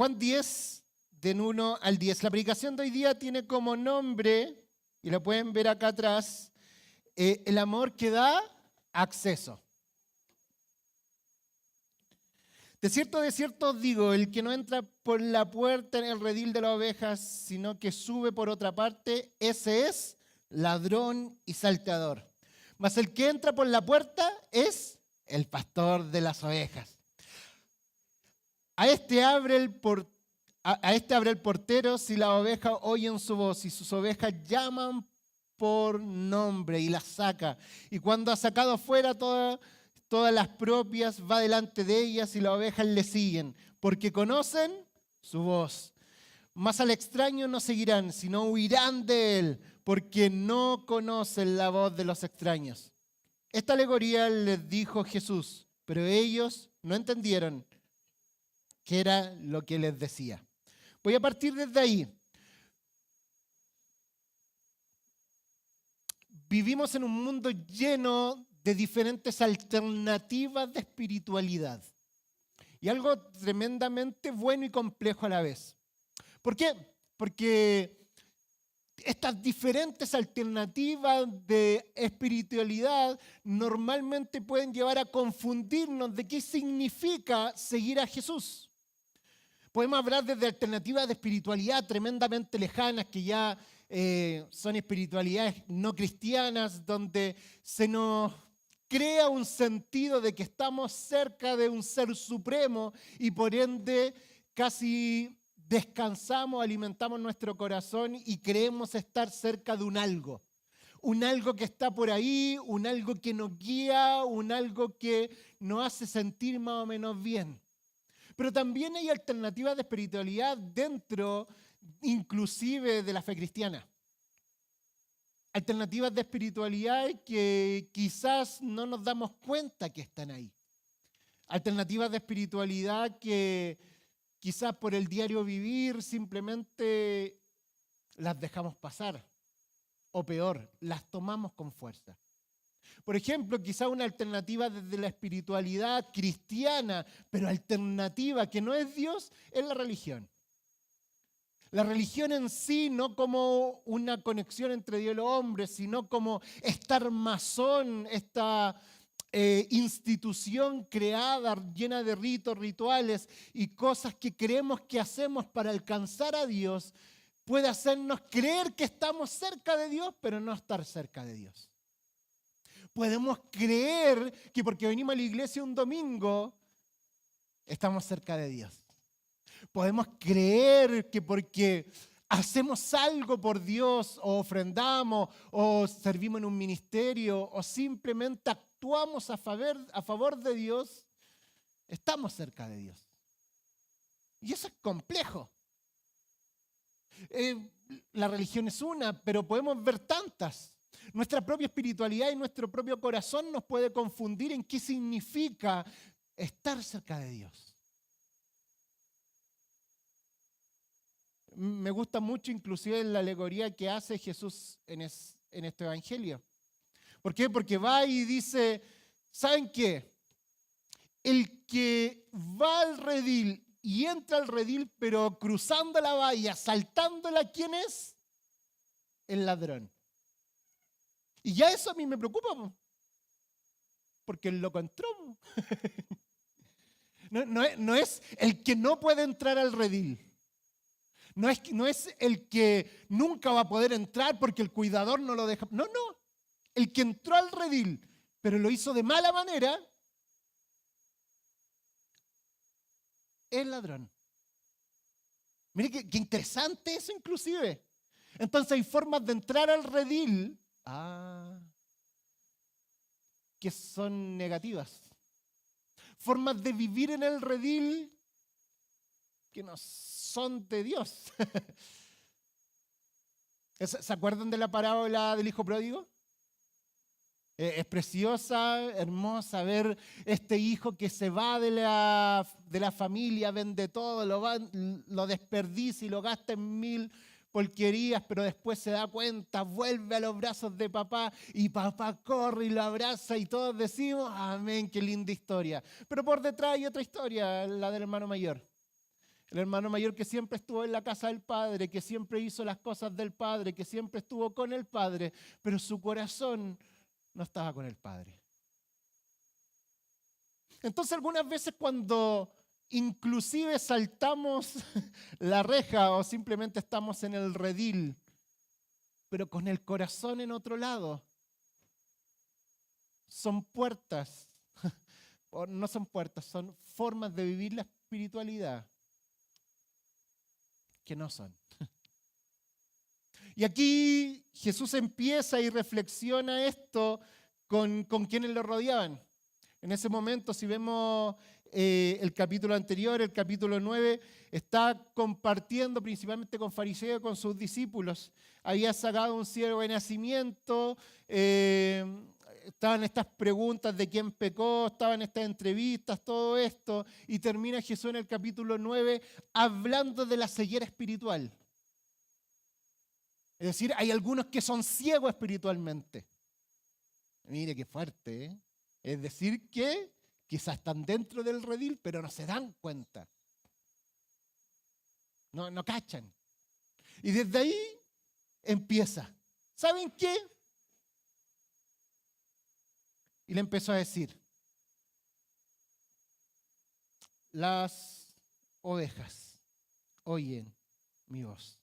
Juan 10, del 1 al 10. La predicación de hoy día tiene como nombre, y lo pueden ver acá atrás, el amor que da acceso. De cierto os digo, el que no entra por la puerta en el redil de las ovejas, sino que sube por otra parte, ese es ladrón y salteador. Mas el que entra por la puerta es el pastor de las ovejas. A este abre el portero si las ovejas oyen su voz, y sus ovejas llaman por nombre y las saca. Y cuando ha sacado fuera todas las propias, va delante de ellas y las ovejas le siguen, porque conocen su voz. Mas al extraño no seguirán, sino huirán de él, porque no conocen la voz de los extraños. Esta alegoría les dijo Jesús, pero ellos no entendieron qué era lo que les decía. Voy a partir desde ahí. Vivimos en un mundo lleno de diferentes alternativas de espiritualidad. Y algo tremendamente bueno y complejo a la vez. ¿Por qué? Porque estas diferentes alternativas de espiritualidad normalmente pueden llevar a confundirnos de qué significa seguir a Jesús. Podemos hablar desde alternativas de espiritualidad tremendamente lejanas que ya son espiritualidades no cristianas, donde se nos crea un sentido de que estamos cerca de un ser supremo y por ende casi descansamos, alimentamos nuestro corazón y creemos estar cerca de un algo que está por ahí, un algo que nos guía, un algo que nos hace sentir más o menos bien. Pero también hay alternativas de espiritualidad dentro, inclusive, de la fe cristiana. Alternativas de espiritualidad que quizás no nos damos cuenta que están ahí. Alternativas de espiritualidad que quizás por el diario vivir simplemente las dejamos pasar. O peor, las tomamos con fuerza. Por ejemplo, quizá una alternativa desde la espiritualidad cristiana, pero alternativa que no es Dios, es la religión. La religión en sí, no como una conexión entre Dios y los hombres, sino como esta armazón, esta institución creada, llena de ritos, rituales y cosas que creemos que hacemos para alcanzar a Dios, puede hacernos creer que estamos cerca de Dios, pero no estar cerca de Dios. Podemos creer que porque venimos a la iglesia un domingo, estamos cerca de Dios. Podemos creer que porque hacemos algo por Dios, o ofrendamos, o servimos en un ministerio, o simplemente actuamos a favor de Dios, estamos cerca de Dios. Y eso es complejo. La religión es una, pero podemos ver tantas. Nuestra propia espiritualidad y nuestro propio corazón nos puede confundir en qué significa estar cerca de Dios. Me gusta mucho inclusive la alegoría que hace Jesús en este evangelio. ¿Por qué? Porque va y dice, ¿saben qué? El que va al redil y entra al redil, pero cruzando la valla, saltándola, ¿quién es? El ladrón. Y ya eso a mí me preocupa, porque el loco entró. No es el que no puede entrar al redil. No es el que nunca va a poder entrar porque el cuidador no lo deja. No. El que entró al redil, pero lo hizo de mala manera, es ladrón. Mire qué interesante eso inclusive. Entonces hay formas de entrar al redil que son negativas. Formas de vivir en el redil que no son de Dios. ¿Se acuerdan de la parábola del hijo pródigo? Es preciosa, hermosa ver este hijo que se va de la familia, vende todo, lo desperdicia y lo gasta en 1000 porquerías, pero después se da cuenta, vuelve a los brazos de papá y papá corre y lo abraza y todos decimos, amén, qué linda historia. Pero por detrás hay otra historia, la del hermano mayor. El hermano mayor que siempre estuvo en la casa del Padre, que siempre hizo las cosas del Padre, que siempre estuvo con el Padre, pero su corazón no estaba con el Padre. Entonces algunas veces cuando inclusive saltamos la reja o simplemente estamos en el redil, pero con el corazón en otro lado, son puertas, o no son puertas, son formas de vivir la espiritualidad que no son. Y aquí Jesús empieza y reflexiona esto con quienes lo rodeaban. En ese momento, si vemos el capítulo anterior, el capítulo 9, está compartiendo principalmente con fariseos, con sus discípulos. Había sacado un ciego de nacimiento, estaban estas preguntas de quién pecó, estaban estas entrevistas, todo esto, y termina Jesús en el capítulo 9 hablando de la ceguera espiritual. Es decir, hay algunos que son ciegos espiritualmente. Mire qué fuerte, ¿eh? Es decir, que quizás están dentro del redil, pero no se dan cuenta. No cachan. Y desde ahí empieza. ¿Saben qué? Y le empezó a decir, las ovejas oyen mi voz.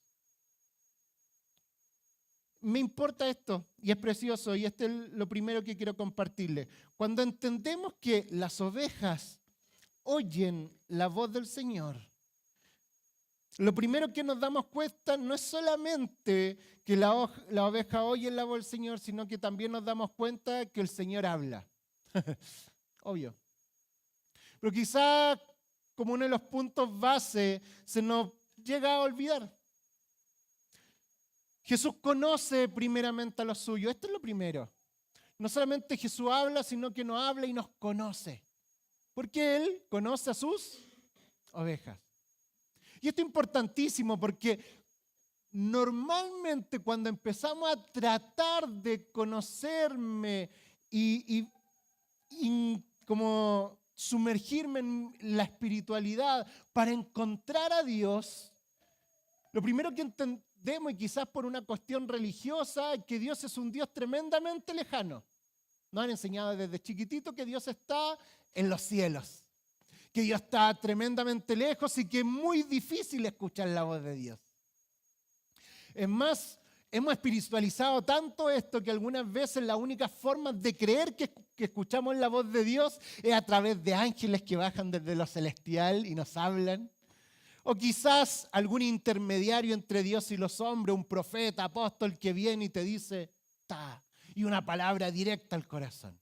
Me importa esto y es precioso y este es lo primero que quiero compartirle. Cuando entendemos que las ovejas oyen la voz del Señor, lo primero que nos damos cuenta no es solamente que la oveja oye la voz del Señor, sino que también nos damos cuenta que el Señor habla. Obvio. Pero quizá como uno de los puntos base se nos llega a olvidar. Jesús conoce primeramente a los suyos. Esto es lo primero. No solamente Jesús habla, sino que nos habla y nos conoce. Porque Él conoce a sus ovejas. Y esto es importantísimo porque normalmente cuando empezamos a tratar de conocerme y como sumergirme en la espiritualidad para encontrar a Dios, lo primero que entendemos, y quizás por una cuestión religiosa, es que Dios es un Dios tremendamente lejano. Nos han enseñado desde chiquitito que Dios está en los cielos, que Dios está tremendamente lejos y que es muy difícil escuchar la voz de Dios. Es más, hemos espiritualizado tanto esto que algunas veces la única forma de creer que escuchamos la voz de Dios es a través de ángeles que bajan desde lo celestial y nos hablan. O quizás algún intermediario entre Dios y los hombres, un profeta, apóstol que viene y te dice, ta, y una palabra directa al corazón.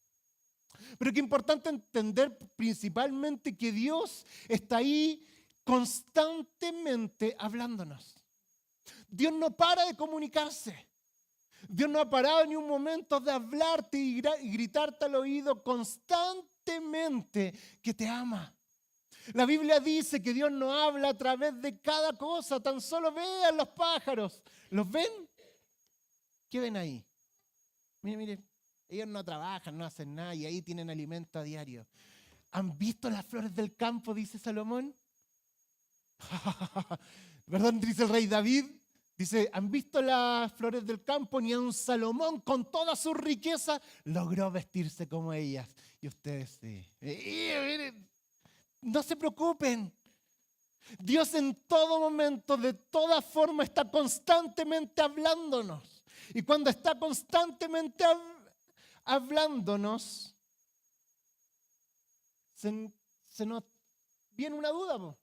Pero qué importante entender principalmente que Dios está ahí constantemente hablándonos. Dios no para de comunicarse. Dios no ha parado ni un momento de hablarte y gritarte al oído constantemente que te ama. La Biblia dice que Dios nos habla a través de cada cosa. Tan solo vean los pájaros. ¿Los ven? ¿Qué ven ahí? Miren, ellos no trabajan, no hacen nada y ahí tienen alimento a diario. ¿Han visto las flores del campo? Dice Salomón. Perdón, dice el rey David. Dice, ¿han visto las flores del campo? Ni aun Salomón con toda su riqueza logró vestirse como ellas. Y ustedes sí. Miren. No se preocupen. Dios en todo momento, de toda forma, está constantemente hablándonos. Y cuando está constantemente hablándonos, se nos viene una duda.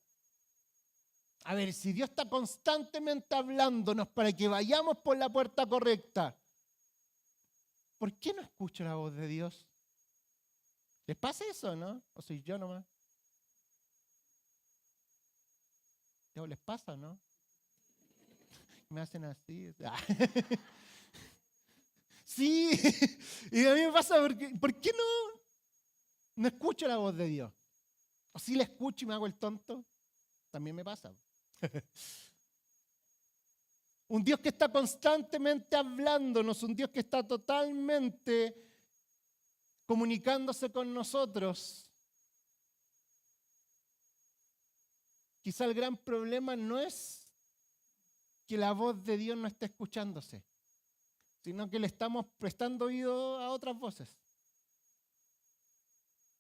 A ver, si Dios está constantemente hablándonos para que vayamos por la puerta correcta, ¿por qué no escucho la voz de Dios? ¿Les pasa eso, no? ¿O soy yo nomás? ¿Les pasa, no? Me hacen así. Sí, y a mí me pasa porque, ¿por qué no escucho la voz de Dios? O si la escucho y me hago el tonto, también me pasa. Un Dios que está constantemente hablándonos, un Dios que está totalmente comunicándose con nosotros. quizá el gran problema no es que la voz de Dios no esté escuchándose, sino que le estamos prestando oído a otras voces.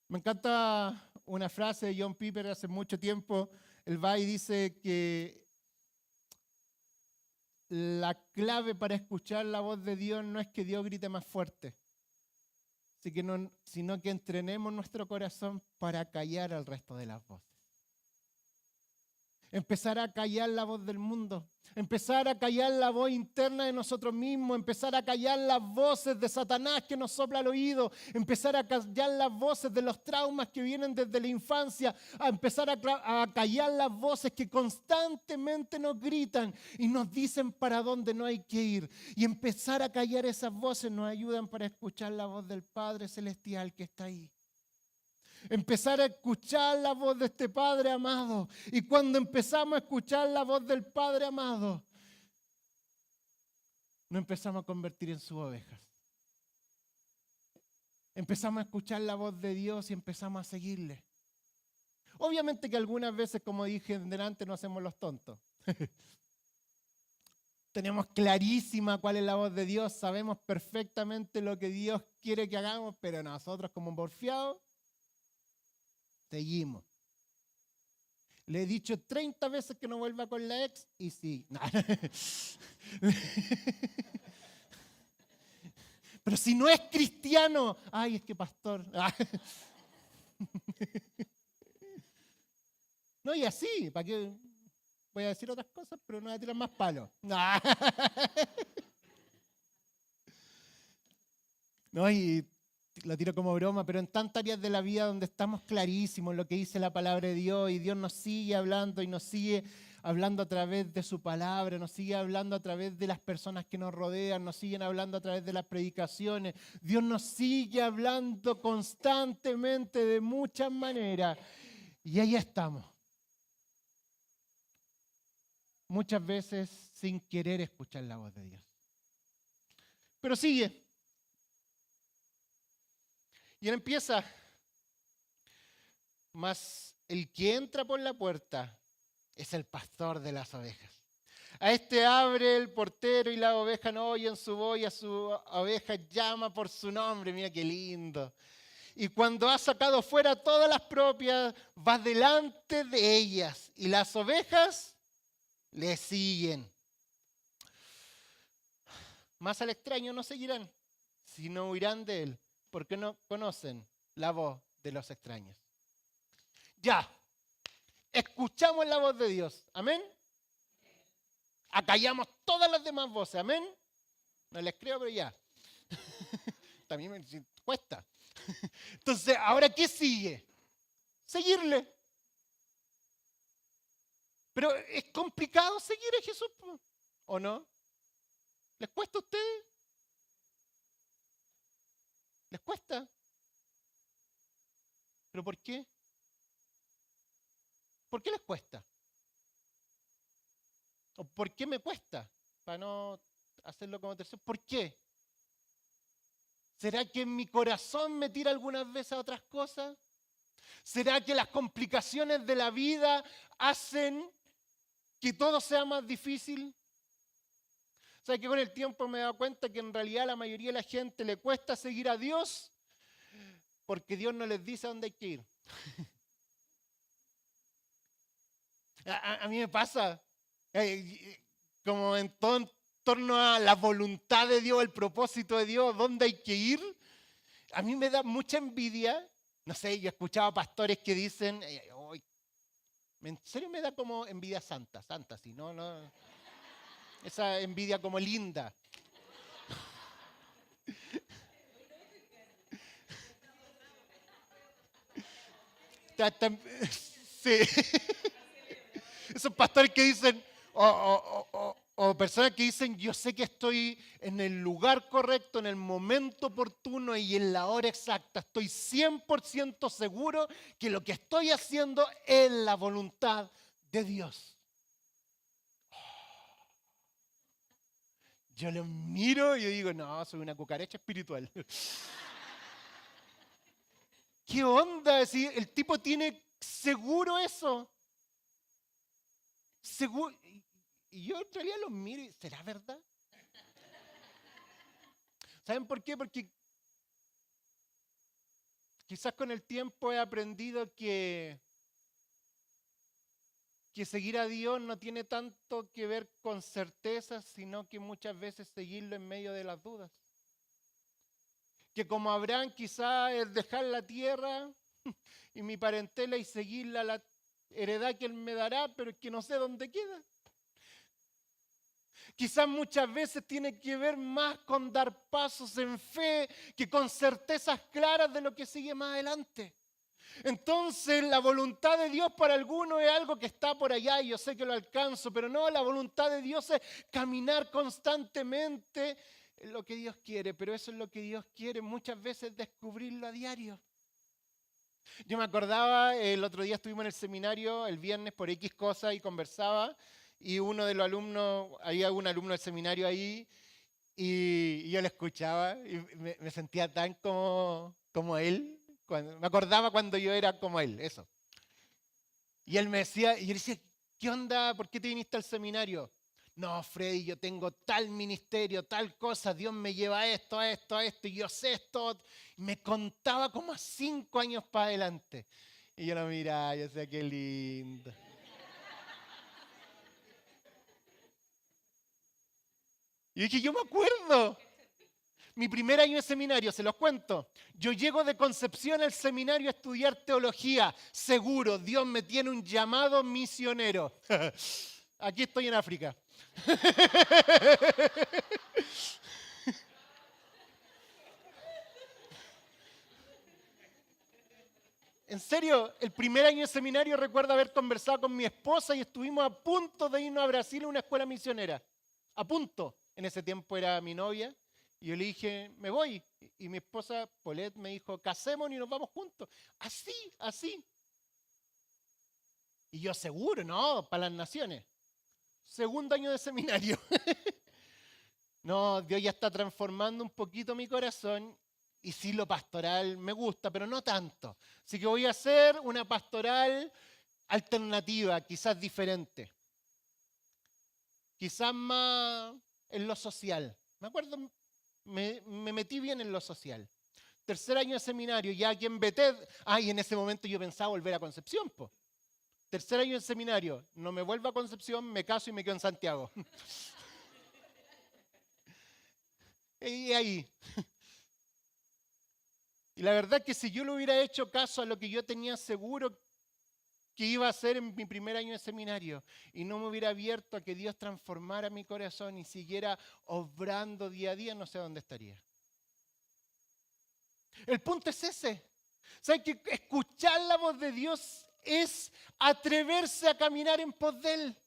Me encanta una frase de John Piper hace mucho tiempo. Él va y dice que la clave para escuchar la voz de Dios no es que Dios grite más fuerte, sino que entrenemos nuestro corazón para callar al resto de las voces. Empezar a callar la voz del mundo, empezar a callar la voz interna de nosotros mismos, empezar a callar las voces de Satanás que nos sopla al oído, empezar a callar las voces de los traumas que vienen desde la infancia, a empezar a callar las voces que constantemente nos gritan y nos dicen para dónde no hay que ir. Y empezar a callar esas voces nos ayudan para escuchar la voz del Padre Celestial que está ahí. Empezar a escuchar la voz de este Padre amado. Y cuando empezamos a escuchar la voz del Padre amado, nos empezamos a convertir en sus ovejas. Empezamos a escuchar la voz de Dios y empezamos a seguirle. Obviamente que algunas veces, como dije delante, no hacemos los tontos. Tenemos clarísima cuál es la voz de Dios, sabemos perfectamente lo que Dios quiere que hagamos, pero nosotros como porfiados, seguimos. Le he dicho 30 veces que no vuelva con la ex y sí. Pero si no es cristiano, ay, es que pastor. No, y así, ¿para qué? Voy a decir otras cosas, pero no voy a tirar más palos. No, y lo tiro como broma, pero en tantas áreas de la vida donde estamos clarísimos en lo que dice la palabra de Dios y Dios nos sigue hablando y nos sigue hablando a través de su palabra, nos sigue hablando a través de las personas que nos rodean, nos siguen hablando a través de las predicaciones. Dios nos sigue hablando constantemente de muchas maneras y ahí estamos. Muchas veces sin querer escuchar la voz de Dios. Pero sigue. Y él empieza, mas el que entra por la puerta es el pastor de las ovejas. A este abre el portero y las ovejas no oyen su voz y a su oveja llama por su nombre. Mira qué lindo. Y cuando ha sacado fuera todas las propias, va delante de ellas y las ovejas le siguen. Más al extraño no seguirán, sino huirán de él, porque no conocen la voz de los extraños. Ya, escuchamos la voz de Dios, amén. Acallamos todas las demás voces, amén. No les creo, pero ya. También me cuesta. Entonces, ¿ahora qué sigue? Seguirle. Pero es complicado seguir a Jesús, ¿o no? ¿Les cuesta a ustedes? ¿Les cuesta? ¿Pero por qué? ¿Por qué les cuesta? ¿O por qué me cuesta? Para no hacerlo como tercero. ¿Por qué? ¿Será que en mi corazón me tira algunas veces a otras cosas? ¿Será que las complicaciones de la vida hacen que todo sea más difícil? O sea, que con el tiempo me he dado cuenta que en realidad a la mayoría de la gente le cuesta seguir a Dios porque Dios no les dice a dónde hay que ir. A mí me pasa, como en todo en torno a la voluntad de Dios, el propósito de Dios, dónde hay que ir. A mí me da mucha envidia. No sé, yo he escuchado a pastores que dicen, en serio me da como envidia santa, sí, no. Esa envidia como linda. Sí. Esos pastores que dicen, o personas que dicen, yo sé que estoy en el lugar correcto, en el momento oportuno y en la hora exacta. Estoy 100% seguro que lo que estoy haciendo es la voluntad de Dios. Yo los miro y yo digo, no, soy una cucaracha espiritual. ¿Qué onda? Si el tipo tiene seguro eso. y yo en realidad los miro y ¿será verdad? ¿Saben por qué? Porque quizás con el tiempo he aprendido que seguir a Dios no tiene tanto que ver con certezas, sino que muchas veces seguirlo en medio de las dudas. Que como Abraham quizás es dejar la tierra y mi parentela y seguirla la heredad que Él me dará, pero es que no sé dónde queda. Quizás muchas veces tiene que ver más con dar pasos en fe que con certezas claras de lo que sigue más adelante. Entonces la voluntad de Dios para algunos es algo que está por allá y yo sé que lo alcanzo, pero no, la voluntad de Dios es caminar constantemente en lo que Dios quiere, pero eso es lo que Dios quiere muchas veces descubrirlo a diario. Yo me acordaba, el otro día estuvimos en el seminario, el viernes por X cosa y conversaba, y uno de los alumnos, había un alumno del seminario ahí, y yo le escuchaba y me sentía tan como él. Me acordaba cuando yo era como él, eso. Y él me decía, y yo le decía, ¿qué onda? ¿Por qué te viniste al seminario? No, Freddy, yo tengo tal ministerio, tal cosa, Dios me lleva a esto, a esto, a esto, y yo sé esto. Y me contaba como a 5 años para adelante. Y yo lo miraba, yo decía, qué lindo. Y dije, yo me acuerdo. Mi primer año de seminario, se los cuento. Yo llego de Concepción al seminario a estudiar teología. Seguro, Dios me tiene un llamado misionero. Aquí estoy en África. En serio, el primer año de seminario recuerdo haber conversado con mi esposa y estuvimos a punto de irnos a Brasil a una escuela misionera. A punto. En ese tiempo era mi novia. Y yo le dije, me voy. Y mi esposa, Paulette, me dijo, casémonos y nos vamos juntos. Así, así. Y yo seguro, no, para las naciones. Segundo año de seminario. No, Dios ya está transformando un poquito mi corazón y sí lo pastoral me gusta, pero no tanto. Así que voy a hacer una pastoral alternativa, quizás diferente. Quizás más en lo social. Me acuerdo, me metí bien en lo social. Tercer año de seminario, ya aquí en Betel. Y en ese momento yo pensaba volver a Concepción, po. Tercer año de seminario, no me vuelvo a Concepción, me caso y me quedo en Santiago. Y ahí. Y la verdad es que si yo le hubiera hecho caso a lo que yo tenía seguro que iba a hacer en mi primer año de seminario y no me hubiera abierto a que Dios transformara mi corazón y siguiera obrando día a día, no sé dónde estaría. El punto es ese. ¿Sabes que escuchar la voz de Dios es atreverse a caminar en pos de Él?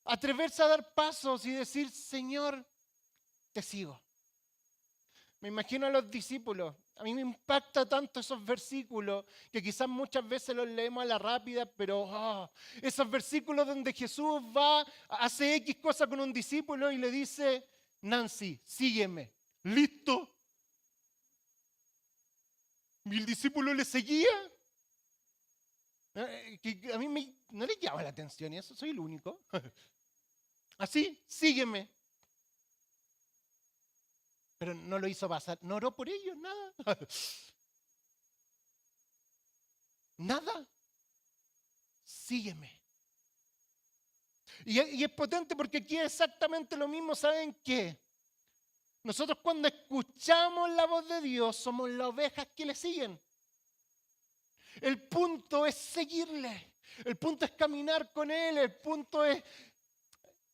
Atreverse a dar pasos y decir, Señor, te sigo. Me imagino a los discípulos. A mí me impacta tanto esos versículos que quizás muchas veces los leemos a la rápida, pero esos versículos donde Jesús va, hace X cosa con un discípulo y le dice, Nancy, sígueme. ¿Listo? Y el discípulo le seguía. Que a mí no le llama la atención eso, soy el único. Así, sígueme. Pero no lo hizo pasar, no oró por ellos, nada. Nada. Sígueme. Y es potente porque aquí es exactamente lo mismo, ¿saben qué? Nosotros cuando escuchamos la voz de Dios somos las ovejas que le siguen. El punto es seguirle. El punto es caminar con Él. El punto es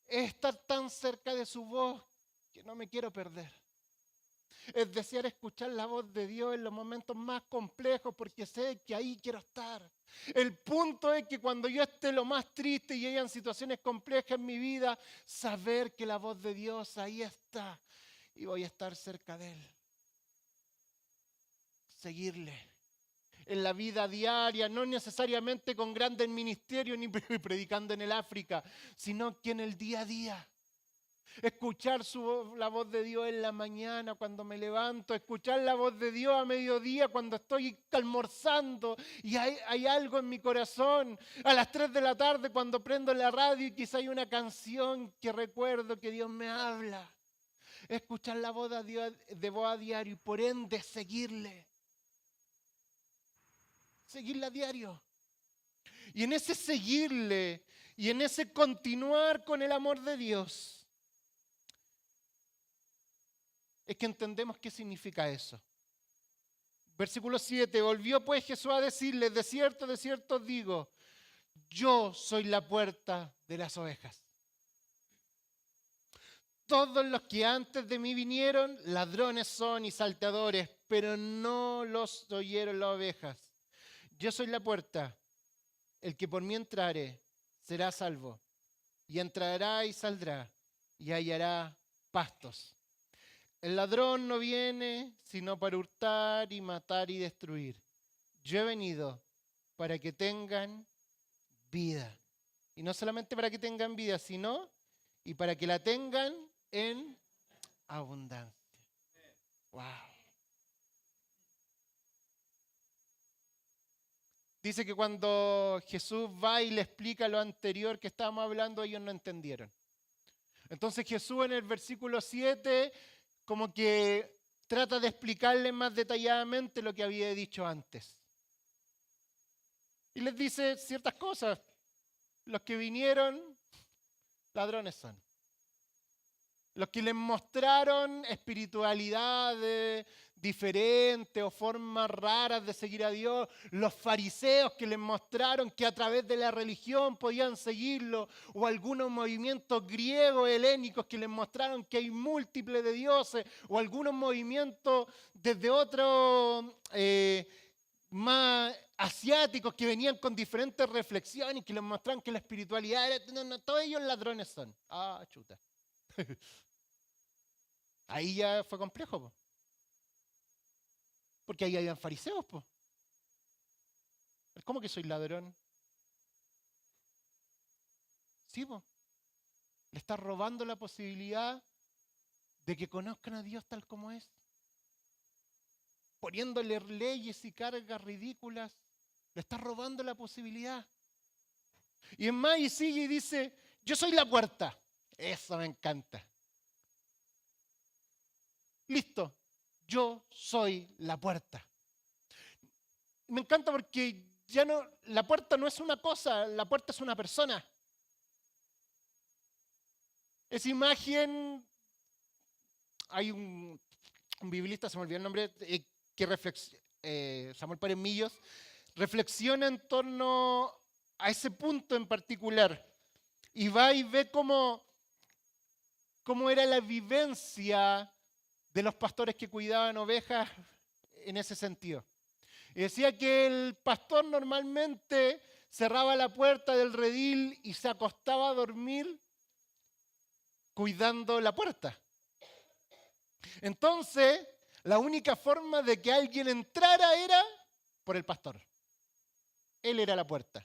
estar tan cerca de su voz que no me quiero perder. Es desear escuchar la voz de Dios en los momentos más complejos porque sé que ahí quiero estar. El punto es que cuando yo esté lo más triste y hayan situaciones complejas en mi vida, saber que la voz de Dios ahí está y voy a estar cerca de Él. Seguirle en la vida diaria, no necesariamente con grandes ministerios ni predicando en el África, sino que en el día a día. Escuchar la voz de Dios en la mañana cuando me levanto, escuchar la voz de Dios a mediodía cuando estoy almorzando y hay algo en mi corazón. A las 3 de la tarde cuando prendo la radio y quizá hay una canción que recuerdo que Dios me habla. Escuchar la voz de Dios de voz a diario y por ende seguirle. Seguirle a diario. Y en ese seguirle y en ese continuar con el amor de Dios, es que entendemos qué significa eso. Versículo 7, volvió pues Jesús a decirles, de cierto os digo, yo soy la puerta de las ovejas. Todos los que antes de mí vinieron, ladrones son y salteadores, pero no los oyeron las ovejas. Yo soy la puerta, el que por mí entrare será salvo, y entrará y saldrá, y hallará pastos. El ladrón no viene sino para hurtar y matar y destruir. Yo he venido para que tengan vida. Y no solamente para que tengan vida, sino y para que la tengan en abundancia. Wow. Dice que cuando Jesús va y le explica lo anterior que estábamos hablando, ellos no entendieron. Entonces Jesús en el versículo 7 como que trata de explicarles más detalladamente lo que había dicho antes. Y les dice ciertas cosas. Los que vinieron, ladrones son. Los que les mostraron espiritualidades diferentes o formas raras de seguir a Dios, los fariseos que les mostraron que a través de la religión podían seguirlo, o algunos movimientos griegos, helénicos que les mostraron que hay múltiples de dioses, o algunos movimientos desde otros más asiáticos que venían con diferentes reflexiones y que les mostraron que la espiritualidad era... No, todos ellos ladrones son. Ah, chuta. Ahí ya fue complejo, po. Porque ahí habían fariseos, po. ¿Cómo que soy ladrón? Sí, po. Le está robando la posibilidad de que conozcan a Dios tal como es. Poniéndole leyes y cargas ridículas. Le está robando la posibilidad. Y es más, y sigue y dice, yo soy la puerta. Eso me encanta. Listo, yo soy la puerta. Me encanta porque ya no, la puerta no es una cosa, la puerta es una persona. Esa imagen, hay un biblista, se me olvidó el nombre, Samuel Pérez Millos, reflexiona en torno a ese punto en particular y va y ve cómo era la vivencia de los pastores que cuidaban ovejas en ese sentido. Y decía que el pastor normalmente cerraba la puerta del redil y se acostaba a dormir cuidando la puerta. Entonces, la única forma de que alguien entrara era por el pastor. Él era la puerta.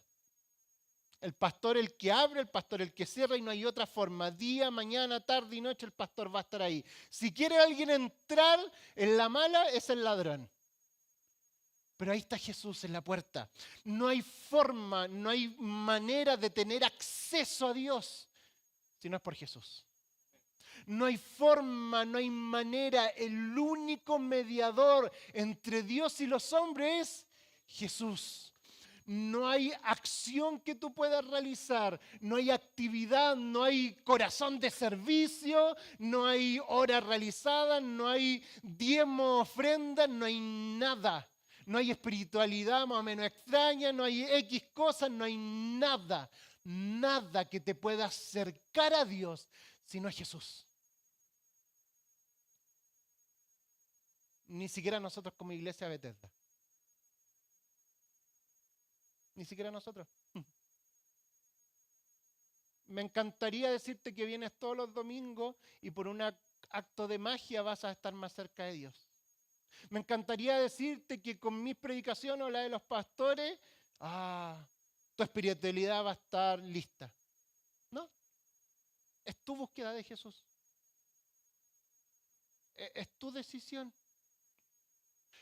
El pastor el que abre, el pastor el que cierra y no hay otra forma. Día, mañana, tarde y noche el pastor va a estar ahí. Si quiere alguien entrar en la mala, es el ladrón. Pero ahí está Jesús en la puerta. No hay forma, no hay manera de tener acceso a Dios si no es por Jesús. No hay forma, no hay manera. El único mediador entre Dios y los hombres es Jesús. No hay acción que tú puedas realizar, no hay actividad, no hay corazón de servicio, no hay hora realizada, no hay diezmo, ofrenda, no hay nada. No hay espiritualidad más o menos extraña, no hay X cosas, no hay nada. Nada que te pueda acercar a Dios si no es Jesús. Ni siquiera nosotros como iglesia Bethesda. Ni siquiera nosotros. Me encantaría decirte que vienes todos los domingos y por un acto de magia vas a estar más cerca de Dios. Me encantaría decirte que con mis predicaciones o la de los pastores, tu espiritualidad va a estar lista. No, es tu búsqueda de Jesús. Es tu decisión.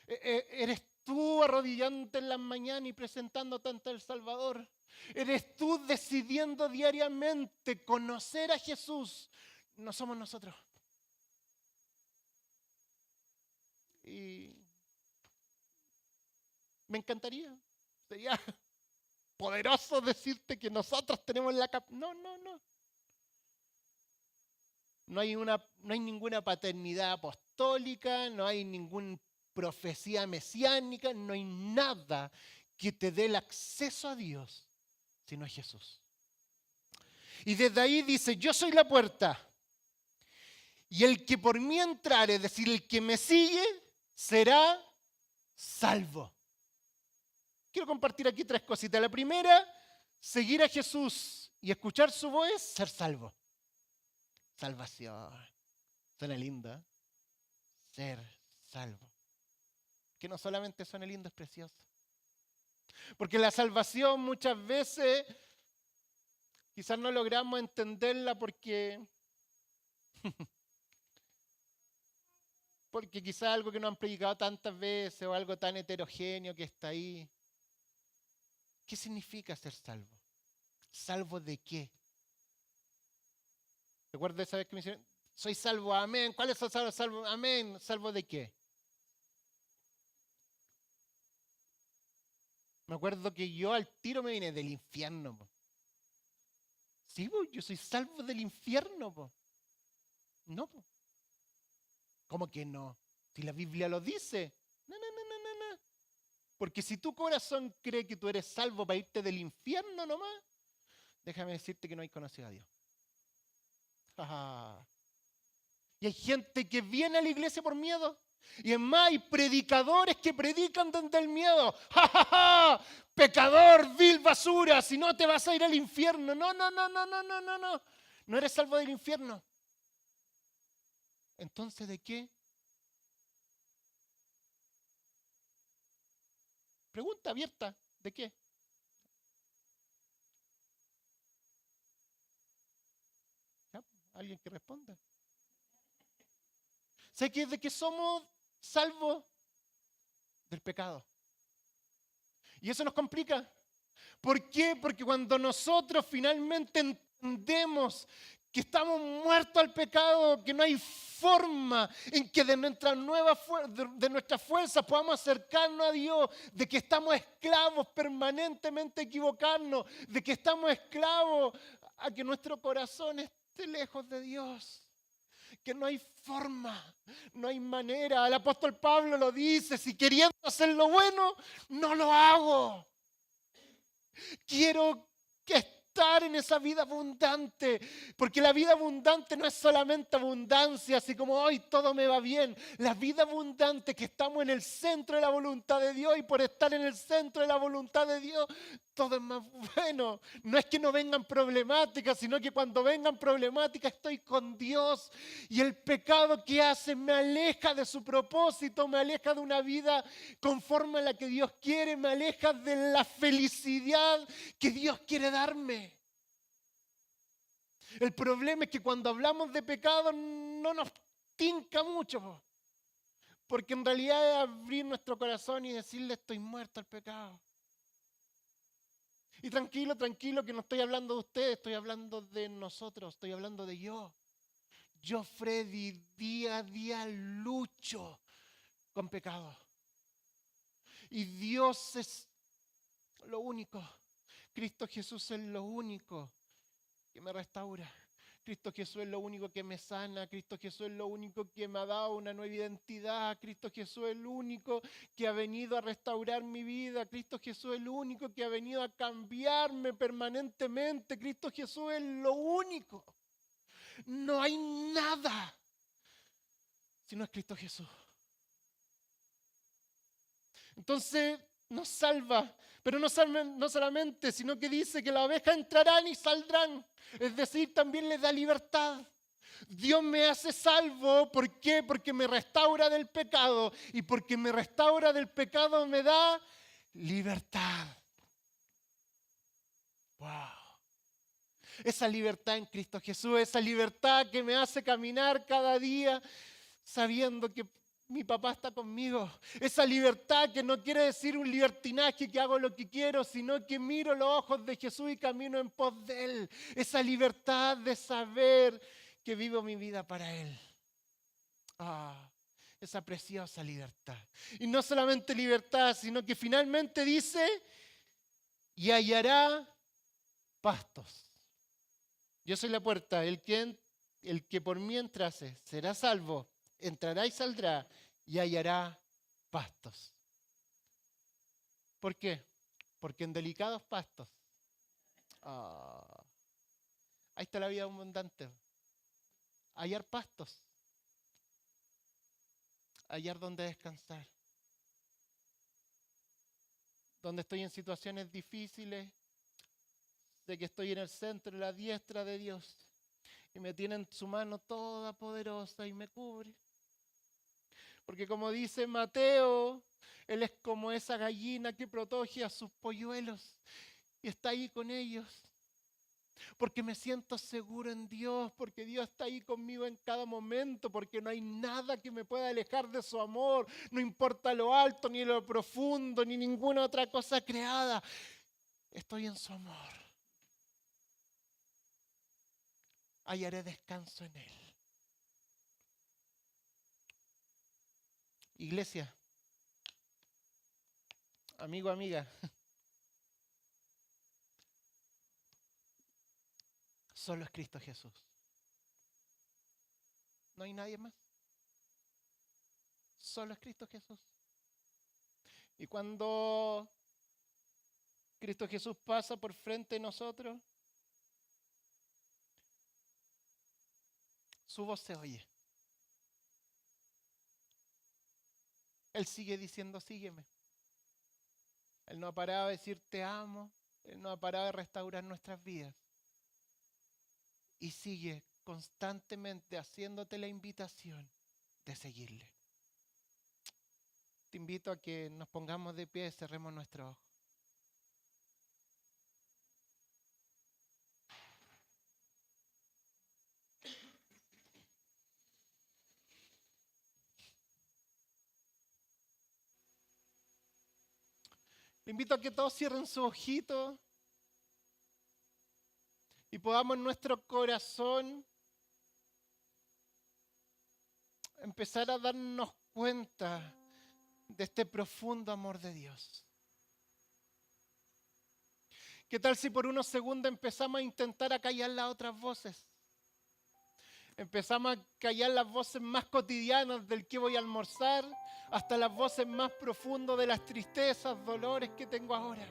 ¿Eres tú arrodillándote en las mañanas y presentándote ante el Salvador? ¿Eres tú decidiendo diariamente conocer a Jesús? No somos nosotros. Y me encantaría, sería poderoso decirte que nosotros tenemos la capacidad. No, no, no. No hay ninguna paternidad apostólica, no hay ninguna profecía mesiánica, no hay nada que te dé el acceso a Dios, sino es Jesús. Y desde ahí dice, yo soy la puerta, y el que por mí entrare, es decir, el que me sigue, será salvo. Quiero compartir aquí 3 cositas. La primera, seguir a Jesús y escuchar su voz, ser salvo. Salvación. Suena lindo, ¿eh? Ser salvo. Que no solamente suena lindo, es precioso. Porque la salvación muchas veces quizás no logramos entenderla porque quizás algo que no han predicado tantas veces o algo tan heterogéneo que está ahí. ¿Qué significa ser salvo? ¿Salvo de qué? ¿Recuerdas esa vez que me dijeron, soy salvo, amén? ¿Cuál es el salvo? Salvo, amén. ¿Salvo de qué? Me acuerdo que yo al tiro me vine del infierno. Po. Sí, po, yo soy salvo del infierno. Po. No, po. ¿Cómo que no? Si la Biblia lo dice. No, no, no, no, no, no. Porque si tu corazón cree que tú eres salvo para irte del infierno nomás, déjame decirte que no hay conocido a Dios. Y hay gente que viene a la iglesia por miedo. Y es más, hay predicadores que predican desde el miedo. ¡Ja, ja, ja! Pecador, vil basura, si no te vas a ir al infierno. No, no, no, no, no, no, no, no. No eres salvo del infierno. Entonces, ¿de qué? Pregunta abierta, ¿de qué? ¿Ya? ¿Alguien que responda? Sé que de que somos salvos del pecado. Y eso nos complica. ¿Por qué? Porque cuando nosotros finalmente entendemos que estamos muertos al pecado, que no hay forma en que de nuestras fuerzas podamos acercarnos a Dios, de que estamos esclavos permanentemente a equivocarnos, de que estamos esclavos a que nuestro corazón esté lejos de Dios. Que no hay forma, no hay manera. El apóstol Pablo lo dice, si queriendo hacer lo bueno, no lo hago. Quiero estar en esa vida abundante, porque la vida abundante no es solamente abundancia, así como hoy todo me va bien. La vida abundante es que estamos en el centro de la voluntad de Dios y por estar en el centro de la voluntad de Dios, todo es más bueno. No es que no vengan problemáticas, sino que cuando vengan problemáticas estoy con Dios y el pecado que hace me aleja de su propósito, me aleja de una vida conforme a la que Dios quiere, me aleja de la felicidad que Dios quiere darme. El problema es que cuando hablamos de pecado no nos tinca mucho, porque en realidad es abrir nuestro corazón y decirle estoy muerto al pecado. Y tranquilo, tranquilo, que no estoy hablando de ustedes, estoy hablando de nosotros, estoy hablando de yo. Yo, Freddy, día a día lucho con pecado. Y Dios es lo único. Cristo Jesús es lo único que me restaura. Cristo Jesús es lo único que me sana. Cristo Jesús es lo único que me ha dado una nueva identidad. Cristo Jesús es el único que ha venido a restaurar mi vida. Cristo Jesús es el único que ha venido a cambiarme permanentemente. Cristo Jesús es lo único. No hay nada si no es Cristo Jesús. Entonces nos salva, pero no solamente, sino que dice que las ovejas entrarán y saldrán. Es decir, también les da libertad. Dios me hace salvo, ¿por qué? Porque me restaura del pecado. Y porque me restaura del pecado me da libertad. ¡Wow! Esa libertad en Cristo Jesús, esa libertad que me hace caminar cada día sabiendo que mi papá está conmigo. Esa libertad que no quiere decir un libertinaje que hago lo que quiero, sino que miro los ojos de Jesús y camino en pos de Él. Esa libertad de saber que vivo mi vida para Él. Esa preciosa libertad. Y no solamente libertad, sino que finalmente dice, y hallará pastos. Yo soy la puerta, el que por mí entrase será salvo, entrará y saldrá y hallará pastos. ¿Por qué? Porque en delicados pastos, ahí está la vida abundante. Hallar pastos, hallar donde descansar. Donde estoy en situaciones difíciles, de que estoy en el centro, en la diestra de Dios, y me tiene en su mano toda poderosa y me cubre. Porque como dice Mateo, Él es como esa gallina que protege a sus polluelos y está ahí con ellos. Porque me siento seguro en Dios, porque Dios está ahí conmigo en cada momento, porque no hay nada que me pueda alejar de su amor, no importa lo alto, ni lo profundo, ni ninguna otra cosa creada. Estoy en su amor. Hallaré descanso en Él. Iglesia, amigo, amiga, solo es Cristo Jesús. No hay nadie más. Solo es Cristo Jesús. Y cuando Cristo Jesús pasa por frente de nosotros, su voz se oye. Él sigue diciendo, sígueme. Él no ha parado de decir, te amo. Él no ha parado de restaurar nuestras vidas. Y sigue constantemente haciéndote la invitación de seguirle. Te invito a que nos pongamos de pie y cerremos nuestros ojos. Le invito a que todos cierren sus ojitos y podamos en nuestro corazón empezar a darnos cuenta de este profundo amor de Dios. ¿Qué tal si por unos segundos empezamos a intentar acallar las otras voces? Empezamos a callar las voces más cotidianas del que voy a almorzar, hasta las voces más profundas de las tristezas, dolores que tengo ahora.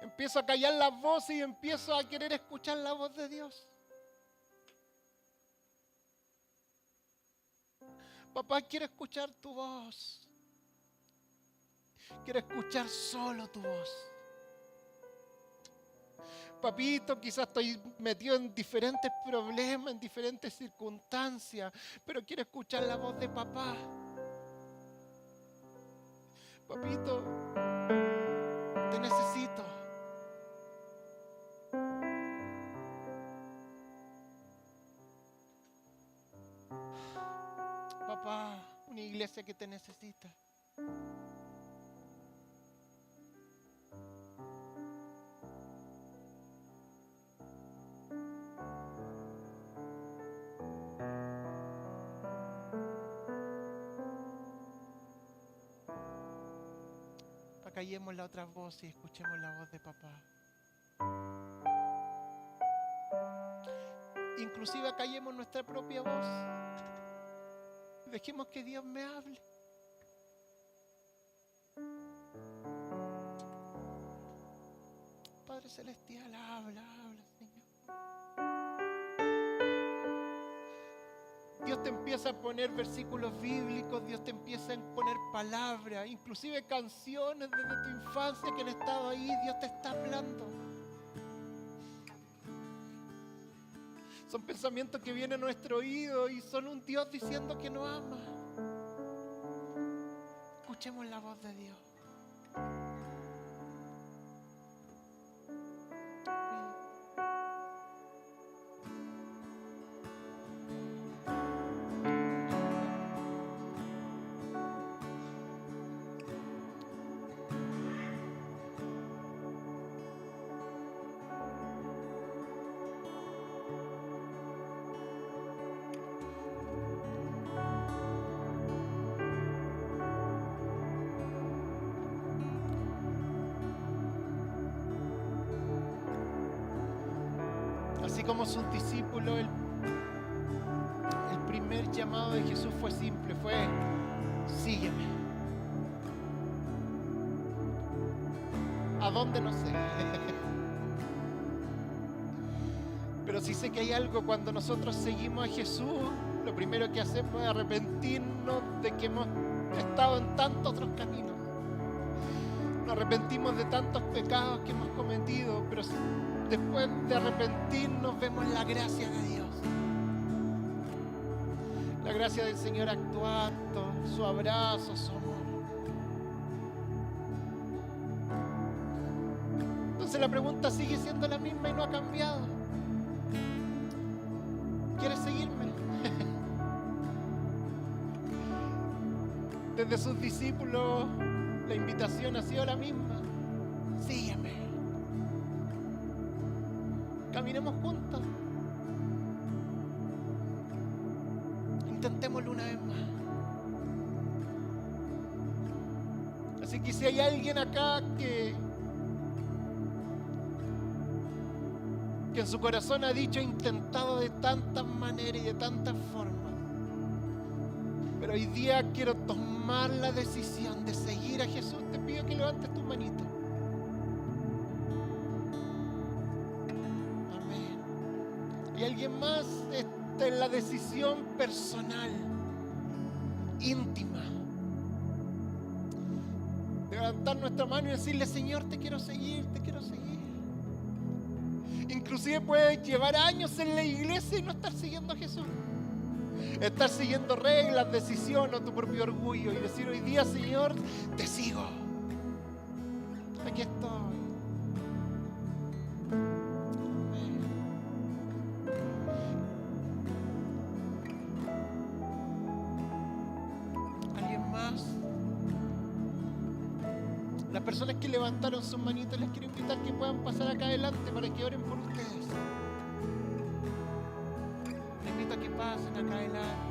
Empiezo a callar las voces y empiezo a querer escuchar la voz de Dios. Papá, quiero escuchar tu voz. Quiero escuchar solo tu voz. Papito, quizás estoy metido en diferentes problemas, en diferentes circunstancias, pero quiero escuchar la voz de papá. Papito, te necesito. Papá, una iglesia que te necesita. Acallemos la otra voz y escuchemos la voz de papá. Inclusive acallemos nuestra propia voz. Dejemos que Dios me hable. Padre Celestial, habla, Señor. Dios te empieza a poner versículos bíblicos, Dios te empieza a poner palabras, inclusive canciones desde tu infancia que han estado ahí, Dios te está hablando. Son pensamientos que vienen a nuestro oído y son un Dios diciendo que nos ama. Escuchemos la voz de Dios. como sus discípulos, el primer llamado de Jesús fue simple, fue: sígueme. ¿A dónde? No sé. Pero sí sé que hay algo cuando nosotros seguimos a Jesús. Lo primero que hacemos es arrepentirnos de que hemos estado en tantos otros caminos. Nos arrepentimos de tantos pecados que hemos cometido, pero después de arrepentirnos vemos la gracia de Dios. La gracia del Señor actuando, su abrazo, su amor. Entonces la pregunta sigue siendo la misma y no ha cambiado. ¿Quieres seguirme? Desde sus discípulos la invitación ha sido la misma: sígueme. Caminemos juntos. Intentémoslo una vez más. Así que si hay alguien acá que en su corazón ha dicho: he intentado de tantas maneras y de tantas formas, pero hoy día quiero tomar la decisión de seguir a Jesús, te pido que levantes tu manito. Amén. Y alguien más, esta es la decisión personal, íntima, de levantar nuestra mano y decirle: Señor, te quiero seguir, te quiero seguir. Inclusive puedes llevar años en la iglesia y no estar siguiendo a Jesús. Estar siguiendo reglas, decisiones, tu propio orgullo, y decir hoy día: Señor, te sigo. Aquí estoy. ¿Alguien más? Las personas que levantaron sus manitos, les quiero invitar que puedan pasar acá adelante para que oren por ustedes. Les invito a que pasen acá adelante.